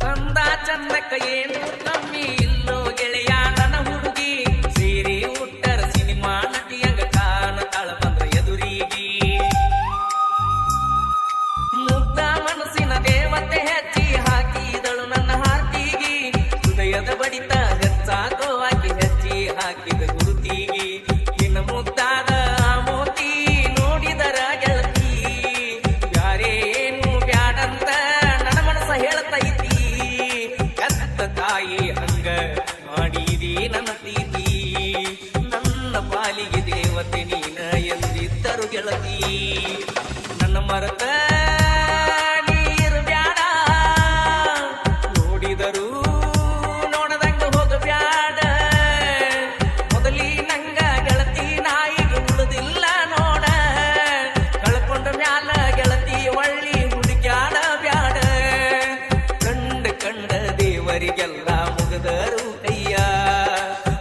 ಕಂದ ಚಂದಕ್ಕ ಏನು ಕಮ್ಮಿ ಇಲ್ಲೋ ಗೆಳೆಯ ನನ್ನ ಹುಡುಗಿ ಸೀರೆ ಉಟ್ಟರ ಸಿನಿಮಾ ನಟಿಯಂಗ ಕಾಣತಾಳ ಬಂದ್ರ ಎದುರಿಗೆ ಮುಗ್ಧ ಮನಸ್ಸಿನ ದೇವತೆ ಹೆಚ್ಚಿ ಹಾಕಿದಳು ನನ್ನ ಹಾರ್ಟಿಗೆ ಹೃದಯದ ಬಡಿತ ಹೆಚ್ಚಾಗೋ ಹಾಕಿ ಹೆಚ್ಚಿ ಹಾಕಿದ ಗುರುತಿಗೆ ಇನ್ನು ಮುದ್ದಾದ ಮೋತಿ ನೋಡಿದರ ಗೆಳತಿ ಯಾರೇನು ಬ್ಯಾಡಂತ ನನ್ನ ಮನಸ್ಸ ಹೇಳ್ತೈತಿ ಕತ್ತ ತಾಯಿ ಹಂಗ ಮಾಡಿದಿ ನನ್ನ ಪ್ರೀತಿ ನನ್ನ ಪಾಲಿಗೆ ದೇವತೆ ನೀನ ಎಂದಿದ್ದರು ಗೆಳತಿ ನನ್ನ ಮರತ ನೀರು ಬ್ಯಾಡ ನೋಡಿದರು ನೋಡದಂಗ ಹೋಗ ಬ್ಯಾಡ ಮೊದಲಿ ನಂಗ ಗೆಳತಿ ನಾಯಿಗೆ ಉಳಿದಿಲ್ಲ ನೋಡ ಕಳ್ಕೊಂಡ ಮ್ಯಾಲ ಗೆಳತಿ ಒಳ್ಳಿ ಹುಡುಕ್ಯಾಡ ಬ್ಯಾಡ ಕಂಡ ದೇವರಿಗೆಲ್ಲ ಮುಗದರು ಕೈಯ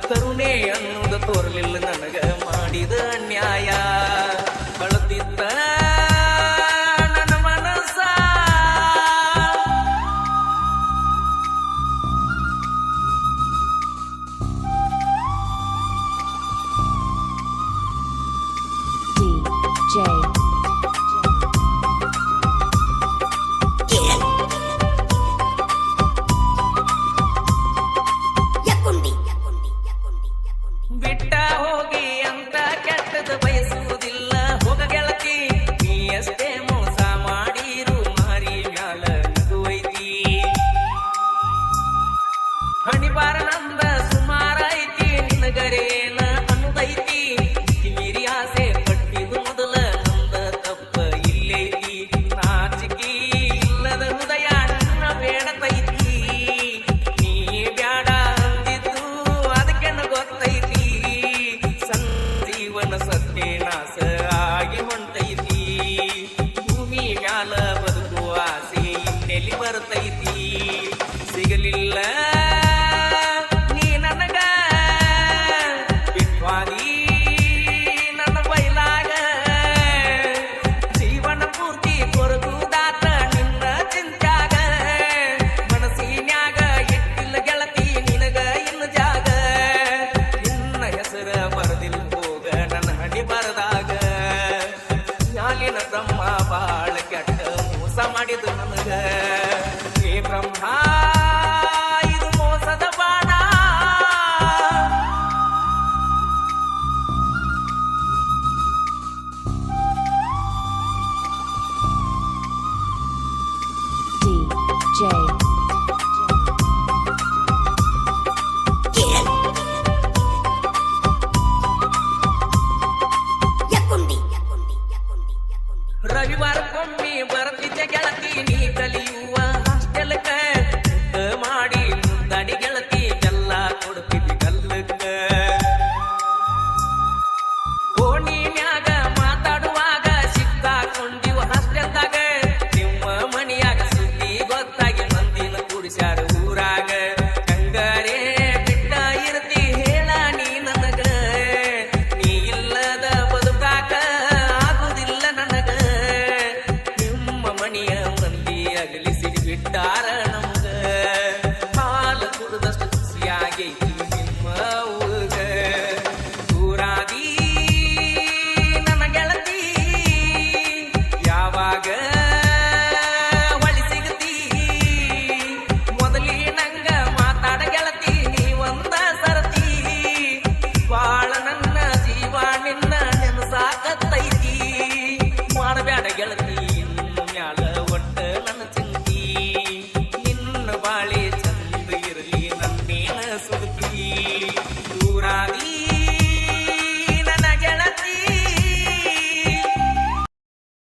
ಕರುಣೆ ಅನ್ನುವುದು ತೋರಲಿಲ್ಲ ನನಗ ಮಾಡಿದ ಅನ್ಯಾಯ ಬಳತಿದ್ದ ನನ್ನ ಮನಸ್ಸ DJ ಬಿಟ್ಟ ಹೋಗಿ ಅಂತ ಕೆಟ್ಟದ ಬಯಸುವುದಿಲ್ಲ ಹೋಗ ಗೆಳತಿ ನೀ ಅಷ್ಟೇ ಮೋಸ ಮಾಡಿರು ಮಾರಿ ಮ್ಯಾಲ ನಗುವೈತಿ ಹಣಿಬಾರ ನಂದ ಸುಮಾರ ಐತಿ ನಿನಗರೇ